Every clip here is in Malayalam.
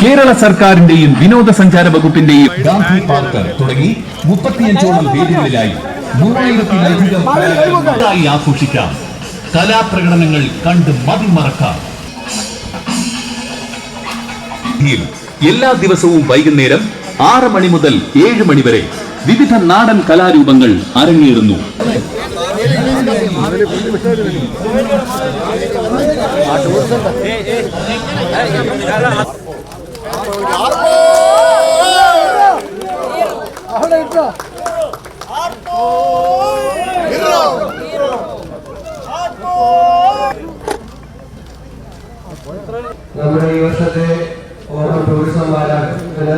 കേരള സർക്കാരിന്റെയും വിനോദസഞ്ചാര വകുപ്പിന്റെയും ഗാന്ധി പാർക്ക് തുടങ്ങി 35ഓളം വേദികളിലായി 3000-ലധികം ആഘോഷിക്കാം. കലാപ്രകടനങ്ങൾ കണ്ട് മതിമറക്കാം. എല്ലാ ദിവസവും വൈകുന്നേരം 6 മണി മുതൽ 7 മണി വരെ വിവിധ നാടൻ കലാരൂപങ്ങൾ അരങ്ങേറുന്നു. നമ്മുടെ ഈ വർഷത്തെ ഓണം ടൂറിസം വാരാഘോഷത്തിന്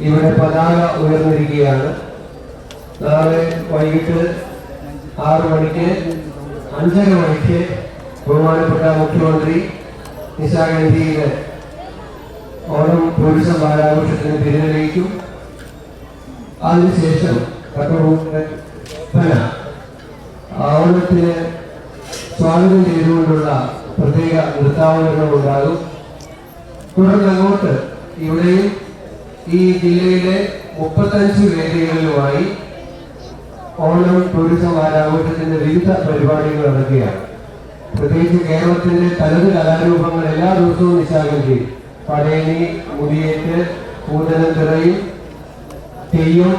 ഇവിടെ പതാക ഉയർന്നിരിക്കുകയാണ്. നാളെ വൈകിട്ട് 6 മണിക്ക് 5:30 മണിക്ക് ബഹുമാനപ്പെട്ട മുഖ്യമന്ത്രി നിശാഗന്ധിയിലെ ഓണം ടൂറിസം വാരാഘോഷത്തിന് തിരിതെളിയിക്കും. അതിനുശേഷം ഓണത്തിന് സ്വാഗതം ചെയ്തുകൊണ്ടുള്ള പ്രത്യേക നൃത്താവതരണം ഉണ്ടാകും. തുടർന്ന് അങ്ങോട്ട് ഇവിടെയും ഈ ജില്ലയിലെ 35 വേദികളിലുമായി ഓണം ടൂറിസം വാരാഘോഷത്തിന്റെ വിവിധ പരിപാടികൾ നടക്കുകയാണ്. പ്രത്യേകിച്ച് കേരളത്തിന്റെ തനത് കലാരൂപങ്ങൾ എല്ലാ ദിവസവും നിശാഗന്ധി, പടയണി, മുടിയേറ്റ്, പൂതനം, തിറയും, തെയ്യം,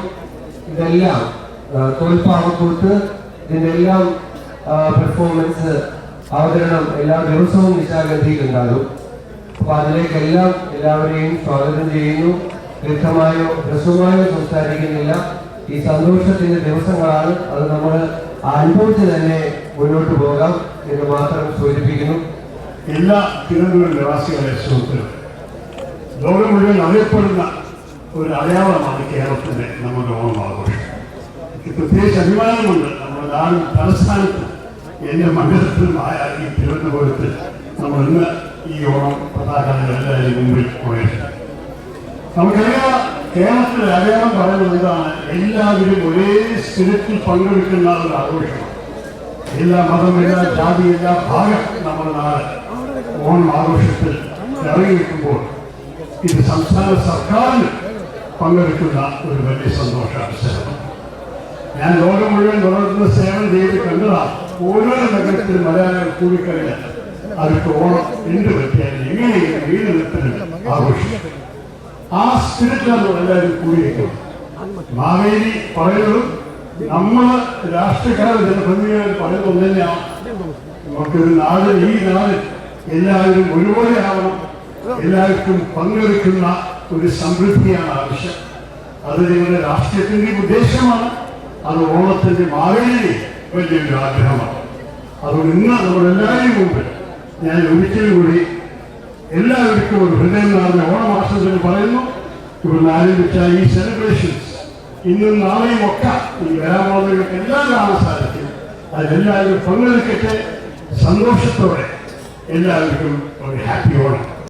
ഇതെല്ലാം തോൽപ്പാവക്കൂത്ത്, ഇതിനെല്ലാം പെർഫോമൻസ് അവതരണം എല്ലാ ദിവസവും നിശാഗന്ധിക്ക് ഉണ്ടാകും. അപ്പൊ അതിലേക്കെല്ലാം എല്ലാവരെയും സ്വാഗതം ചെയ്യുന്നു. ദീർഘമായോ ഹ്രസ്വമായോ സംസാരിക്കുന്നില്ല. ഈ സന്തോഷത്തിന്റെ ദിവസങ്ങളാണ്. അത് നമ്മൾ അനുഭവിച്ച് തന്നെ മുന്നോട്ട് പോകാം എന്ന് മാത്രം സൂചിപ്പിക്കുന്നു. എല്ലാ തിരുവനന്തപുരം നിവാസികളെ സുഹൃത്തുക്കളും, ലോകം മുഴുവൻ അറിയപ്പെടുന്ന ഒരു അടയാളമാണ് കേരളത്തിന്റെ നമ്മുടെ ഓണം ആഘോഷം. പ്രത്യേകിച്ച് അഭിമാനമുണ്ട്. നമ്മുടെ നാട് തലസ്ഥാനത്ത് എൻ്റെ മണ്ഡലത്തിലുമായ ഈ തിരുവനന്തപുരത്ത് നമ്മൾ ഇന്ന് ഈ ഓണം പതാകകളെല്ലാവരും മുമ്പിൽ പോയിട്ടുണ്ട്. നമുക്കറിയാം, കേരളത്തിലെ അടയാളം പറയുന്നത് എന്താണ്? എല്ലാവരും ഒരേ സ്പിരിറ്റിൽ പങ്കെടുക്കുന്ന ഒരു ആഘോഷമാണ്. എല്ലാ മതം, എല്ലാ ജാതി, എല്ലാ ഭാഗം നമ്മുടെ നാട് ഓണം ആഘോഷത്തിൽ ഇറങ്ങി നിൽക്കുമ്പോൾ ഇത് സംസ്ഥാന സർക്കാരിന് പങ്കെടുക്കുന്ന ഒരു വലിയ സന്തോഷ അവസരമാണ്. ഞാൻ ലോകം മുഴുവൻ വളർന്ന സേവനം ചെയ്ത് കണ്ടതാണ്. ഓരോ നഗരത്തിലും മലയാളികൾ കൂടിക്കഴിഞ്ഞാൽ അവർക്ക് ഓണം എന്ത് പറ്റിയാലും എങ്ങനെയും ഏത് വിധത്തിലും ആഘോഷിക്കും. ആ സ്പിരിറ്റിലാണ് എല്ലാവരും കൂടിയിരിക്കുന്നത്. മാവേലി പറയുന്നതും നമ്മൾ രാഷ്ട്രീയക്കാരുടെ ജനപ്രതിനിധികൾ പറയുന്നത് ഒന്ന് തന്നെയാണ്. നമുക്കൊരു നാട്, ഈ നാട് എല്ലാവരും ഒരുപോലെ ആവണം, എല്ലാവർക്കും പങ്കെടുക്കുന്ന ഒരു സമൃദ്ധിയാണ് ആവശ്യം. അത് നിങ്ങളുടെ രാഷ്ട്രീയത്തിൻ്റെ ഉദ്ദേശമാണ്. അത് ഓണത്തിൻ്റെ മാവേലിയുടെ വലിയൊരു ആഗ്രഹമാണ്. അതുകൊണ്ട് ഇന്ന് നമ്മളെല്ലാവരും മുമ്പിൽ ഞാൻ ഒരിക്കലും കൂടി എല്ലാവർക്കും ഒരു ഹൃദയം നിറഞ്ഞ ഓണമാസത്തിൽ പറയുന്നു. ഇവിടുന്ന് ആരംഭിച്ച ഈ സെലിബ്രേഷൻസ് ഇന്നും നാളെയും ഒക്കെ ഈ വരാമോദങ്ങൾക്ക് എല്ലാം കാണാൻ സാധിക്കും. അതിലെല്ലാവരും പങ്കെടുക്കട്ടെ. സന്തോഷത്തോടെ എല്ലാവർക്കും ഒരു ഹാപ്പി ഓണം.